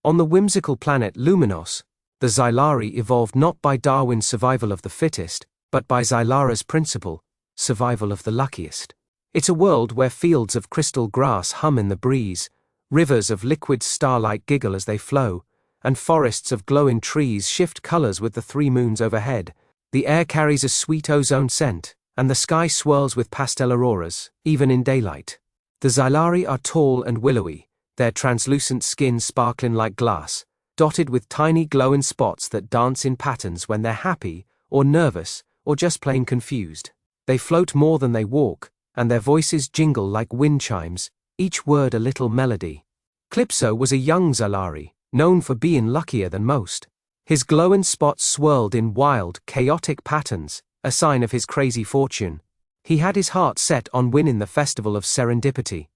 On the whimsical planet Luminos, the Xylari evolved not by Darwin's survival of the fittest, but by Xylara's principle, survival of the luckiest. It's a world where fields of crystal grass hum in the breeze, rivers of liquid starlight giggle as they flow, and forests of glowing trees shift colors with the 3 moons overhead. The air carries a sweet ozone scent, and the sky swirls with pastel auroras, even in daylight. The Xylari are tall and willowy, their translucent skin sparkling like glass, dotted with tiny glowing spots that dance in patterns when they're happy, or nervous, or just plain confused. They float more than they walk, and their voices jingle like wind chimes, each word a little melody. Calypso was a young Xylari, known for being luckier than most. His glowing spots swirled in wild, chaotic patterns, a sign of his crazy fortune. He had his heart set on winning the Festival of Serendipity,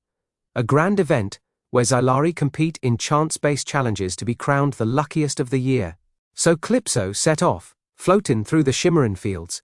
a grand event where Xylari compete in chance-based challenges to be crowned the luckiest of the year. So Calypso set off, floating through the shimmering fields,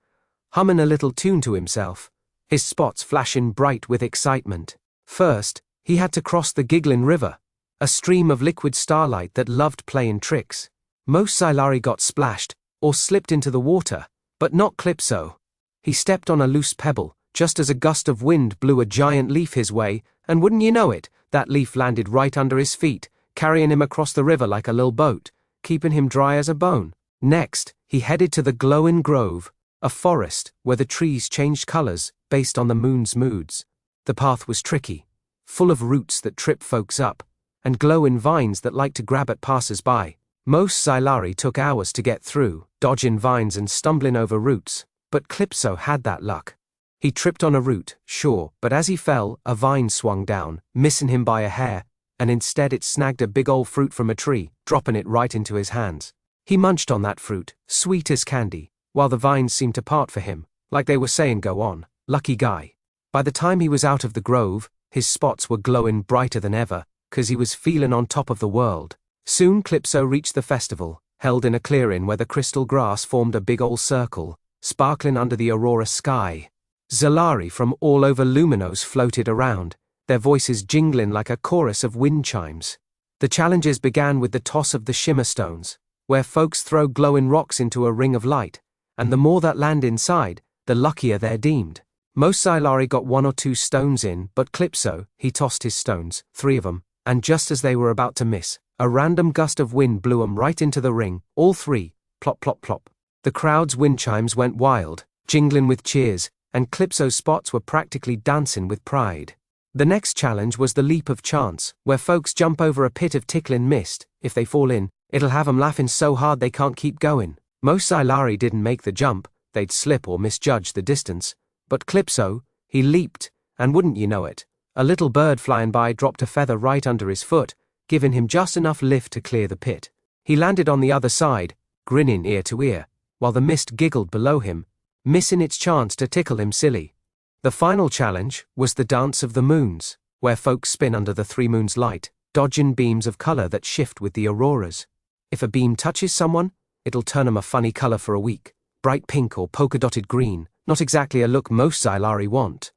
humming a little tune to himself, his spots flashing bright with excitement. First, he had to cross the giggling river, a stream of liquid starlight that loved playing tricks. Most Xylari got splashed, or slipped into the water, but not Calypso. He stepped on a loose pebble, just as a gust of wind blew a giant leaf his way, and wouldn't you know it, that leaf landed right under his feet, carrying him across the river like a little boat, keeping him dry as a bone. Next, he headed to the glowing grove, a forest where the trees changed colors based on the moon's moods. The path was tricky, full of roots that trip folks up, and glowing vines that like to grab at passers-by. Most Xylari took hours to get through, dodging vines and stumbling over roots, but Calypso had that luck. He tripped on a root, sure, but as he fell, a vine swung down, missing him by a hair, and instead it snagged a big old fruit from a tree, dropping it right into his hands. He munched on that fruit, sweet as candy, while the vines seemed to part for him, like they were saying go on, lucky guy. By the time he was out of the grove, his spots were glowing brighter than ever, 'cause he was feeling on top of the world. Soon Calypso reached the festival, held in a clearing where the crystal grass formed a big old circle, sparkling under the aurora sky. Xylari from all over Luminos floated around, their voices jingling like a chorus of wind chimes. The challenges began with the toss of the shimmer stones, where folks throw glowing rocks into a ring of light, and the more that land inside, the luckier they're deemed. Most Xylari got 1 or 2 stones in, but Calypso, he tossed his stones, 3 of them, and just as they were about to miss, a random gust of wind blew 'em right into the ring, all 3, plop plop plop. The crowd's wind chimes went wild, jingling with cheers, and Calypso's spots were practically dancing with pride. The next challenge was the leap of chance, where folks jump over a pit of tickling mist. If they fall in, it'll have 'em laughing so hard they can't keep going. Most Xylari didn't make the jump, they'd slip or misjudge the distance. But Calypso, he leaped, and wouldn't you know it, a little bird flying by dropped a feather right under his foot, giving him just enough lift to clear the pit. He landed on the other side, grinning ear to ear, while the mist giggled below him, missing its chance to tickle him silly. The final challenge was the Dance of the Moons, where folks spin under the 3 moons' light, dodging beams of color that shift with the auroras. If a beam touches someone, it'll turn 'em a funny color for a week, bright pink or polka-dotted green, not exactly a look most Xylari want.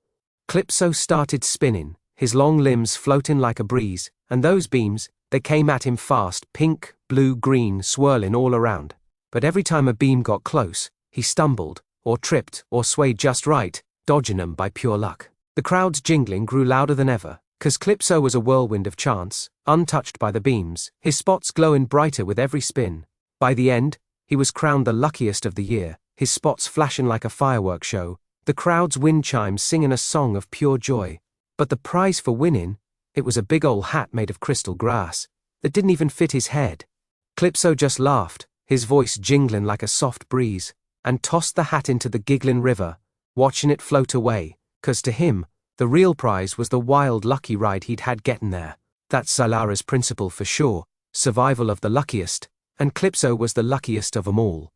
Calypso started spinning, his long limbs floating like a breeze, and those beams, they came at him fast, pink, blue, green, swirling all around. But every time a beam got close, he stumbled, or tripped, or swayed just right, dodging them by pure luck. The crowd's jingling grew louder than ever, 'cause Calypso was a whirlwind of chance, untouched by the beams, his spots glowing brighter with every spin. By the end, he was crowned the luckiest of the year, his spots flashing like a fireworks show, the crowd's wind chimes singing a song of pure joy. But the prize for winning, it was a big old hat made of crystal grass, that didn't even fit his head. Calypso just laughed, his voice jingling like a soft breeze, and tossed the hat into the giggling river, watching it float away, 'cause to him, the real prize was the wild lucky ride he'd had getting there. That's Xylara's principle for sure, survival of the luckiest, and Calypso was the luckiest of 'em all.